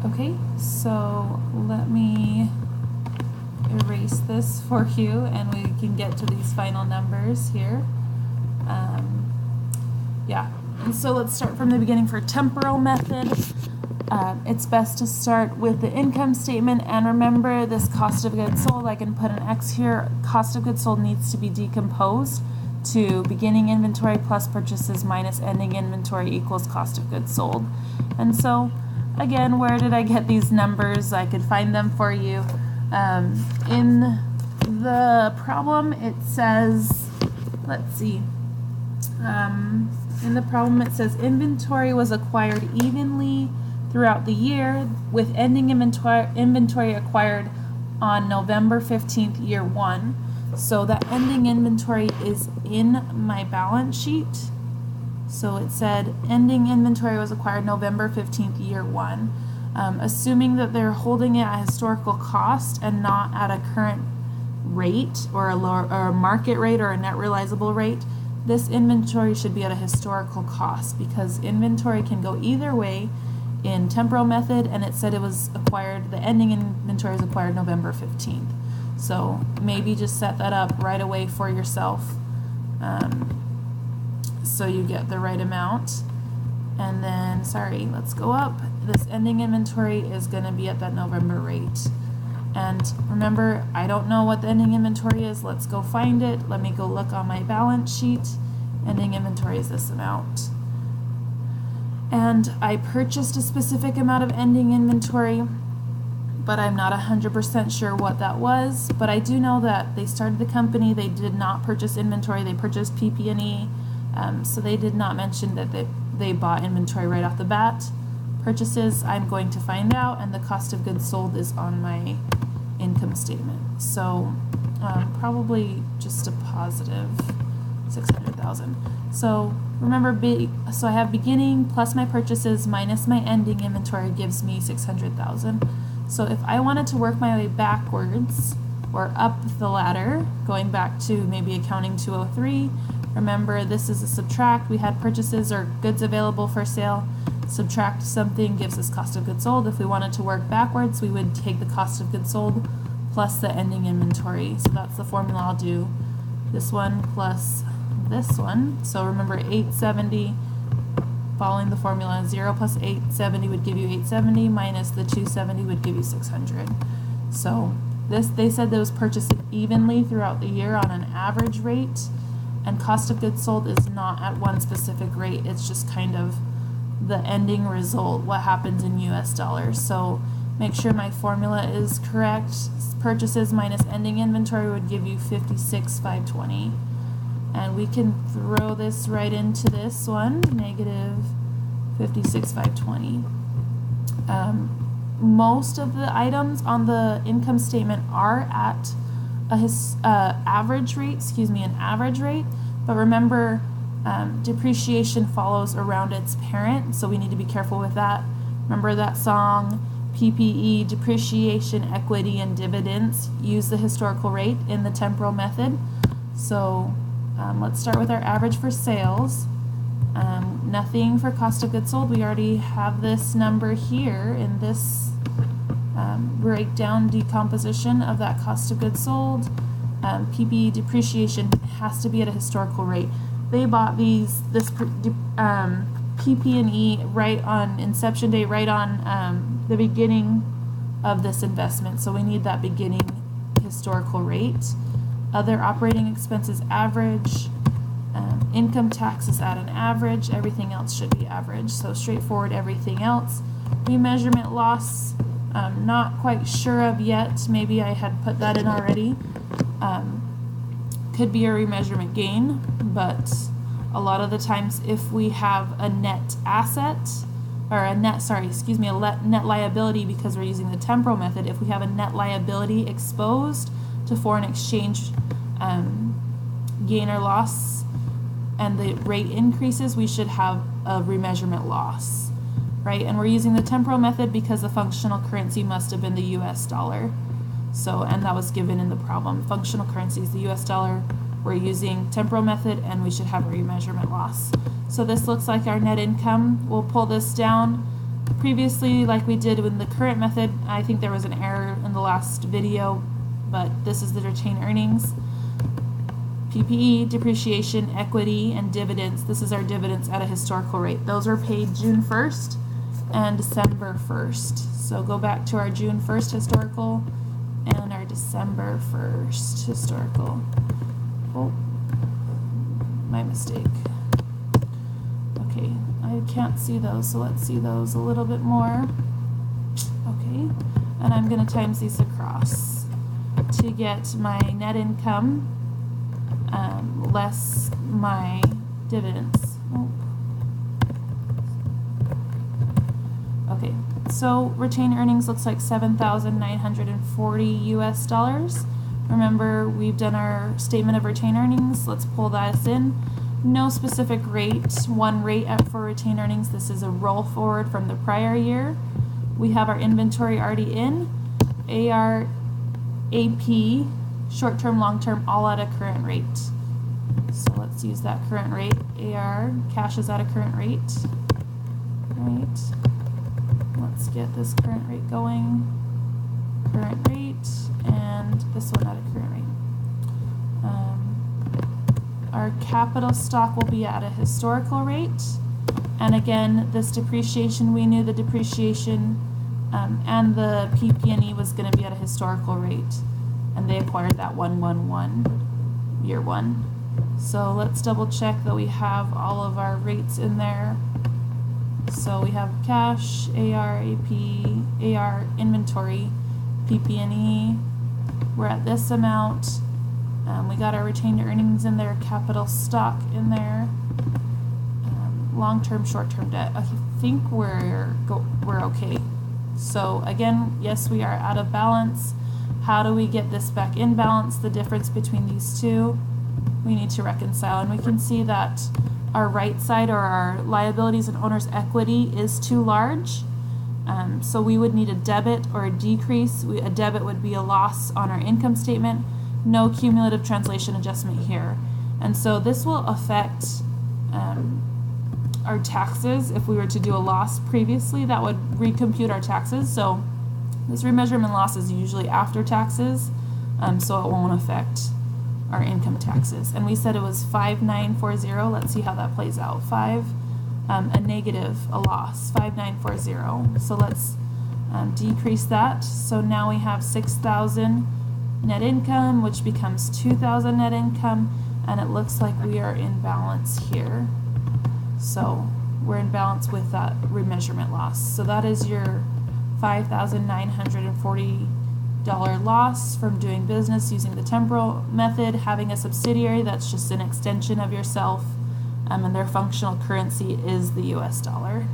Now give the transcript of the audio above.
Okay, so let me erase this for you and we can get to these final numbers here. Yeah, and so let's start from the beginning for temporal method. It's best to start with the income statement, and remember this cost of goods sold, I can put an X here. Cost of goods sold needs to be decomposed to beginning inventory plus purchases minus ending inventory equals cost of goods sold. And so again, where did I get these numbers? I could find them for you. In the problem it says, let's see, in the problem it says inventory was acquired evenly throughout the year with ending inventory acquired on November 15th, year 1. So that ending inventory is in my balance sheet. So it said ending inventory was acquired November 15th, year 1. Assuming that they're holding it at historical cost and not at a current rate or a market rate or a net realizable rate, this inventory should be at a historical cost, because inventory can go either way in temporal method, and it said it was acquired, the ending inventory was acquired November 15th. So maybe just set that up right away for yourself so you get the right amount. And then, sorry, let's go up. This ending inventory is going to be at that November rate. And remember, I don't know what the ending inventory is. Let's go find it. Let me go look on my balance sheet. Ending inventory is this amount. And I purchased a specific amount of ending inventory, but I'm not 100% sure what that was. But I do know that they started the company, they did not purchase inventory, they purchased PP&E. So they did not mention that they bought inventory right off the bat. Purchases, I'm going to find out, and the cost of goods sold is on my income statement. So probably just a positive 600,000. So remember, so I have beginning plus my purchases minus my ending inventory gives me 600,000. So if I wanted to work my way backwards or up the ladder, going back to maybe accounting 203, remember this is a subtract. We had purchases or goods available for sale. Subtract something gives us cost of goods sold. If we wanted to work backwards, we would take the cost of goods sold plus the ending inventory. So that's the formula I'll do. This one plus this one. So remember 870, following the formula, 0 plus 870 would give you 870 minus the 270 would give you 600. So this, they said that was purchased evenly throughout the year on an average rate, and cost of goods sold is not at one specific rate. It's just kind of the ending result, what happens in US dollars. So make sure my formula is correct. Purchases minus ending inventory would give you 56,520. And we can throw this right into this one, negative 56,520. Most of the items on the income statement are at a average rate, an average rate, but remember, depreciation follows around its parent, so we need to be careful with that. Remember that song, PPE, depreciation, equity, and dividends use the historical rate in the temporal method. So let's start with our average for sales. Nothing for cost of goods sold. We already have this number here in this breakdown decomposition of that cost of goods sold. PPE depreciation has to be at a historical rate. They bought this PP&E right on inception date, right on the beginning of this investment. So we need that beginning historical rate. Other operating expenses average. Income tax is at an average. Everything else should be average. So straightforward everything else. Remeasurement loss, not quite sure of yet. Maybe I had put that in already. Could be a remeasurement gain, but a lot of the times if we have a net asset, or a net liability, because we're using the temporal method, if we have a net liability exposed to foreign exchange gain or loss, and the rate increases, we should have a remeasurement loss, right? And we're using the temporal method because the functional currency must have been the US dollar. So, and that was given in the problem. Functional currency is the US dollar. We're using temporal method, and we should have a remeasurement loss. So this looks like our net income. We'll pull this down. previously, like we did with the current method, I think there was an error in the last video, but this is the retained earnings. PPE, depreciation, equity, and dividends. This is our dividends at a historical rate. Those were paid June 1st and December 1st. So go back to our June 1st historical and our December 1st historical. Oh, my mistake. Okay, I can't see those, so let's see those a little bit more. Okay, and I'm going to times these across to get my net income less my dividends. Oh. Okay, so retained earnings looks like $7,940 US. Remember, we've done our statement of retained earnings. Let's pull that in. No specific rate, one rate for retained earnings. This is a roll forward from the prior year. We have our inventory already in. AR, AP, short-term, long-term, all at a current rate. So let's use that current rate. AR, cash is at a current rate. Right. Let's get this current rate going. Current rate, and this one at a current rate. Our capital stock will be at a historical rate. And again, this depreciation, we knew the depreciation and the PP&E was going to be at a historical rate. And they acquired that 111 year one. So let's double check that we have all of our rates in there. So we have cash, AR, AP, AR, inventory, PP&E. We're at this amount. We got our retained earnings in there, capital stock in there, long-term, short-term debt. I think we're okay. So again, yes, we are out of balance. How do we get this back in balance? The difference between these two, we need to reconcile, and we can see that our right side, or our liabilities and owner's equity, is too large. So we would need a debit or a decrease. A debit would be a loss on our income statement. No cumulative translation adjustment here. And so this will affect our taxes. If we were to do a loss previously, that would recompute our taxes. So this remeasurement loss is usually after taxes, so it won't affect our income taxes. And we said it was 5940. Let's see how that plays out. A negative, a loss, 5940. So let's decrease that. So now we have 6,000 net income, which becomes 2,000 net income, and it looks like we are in balance here. So we're in balance with that remeasurement loss. So that is your $5,940 loss from doing business using the temporal method, having a subsidiary that's just an extension of yourself, and their functional currency is the US dollar.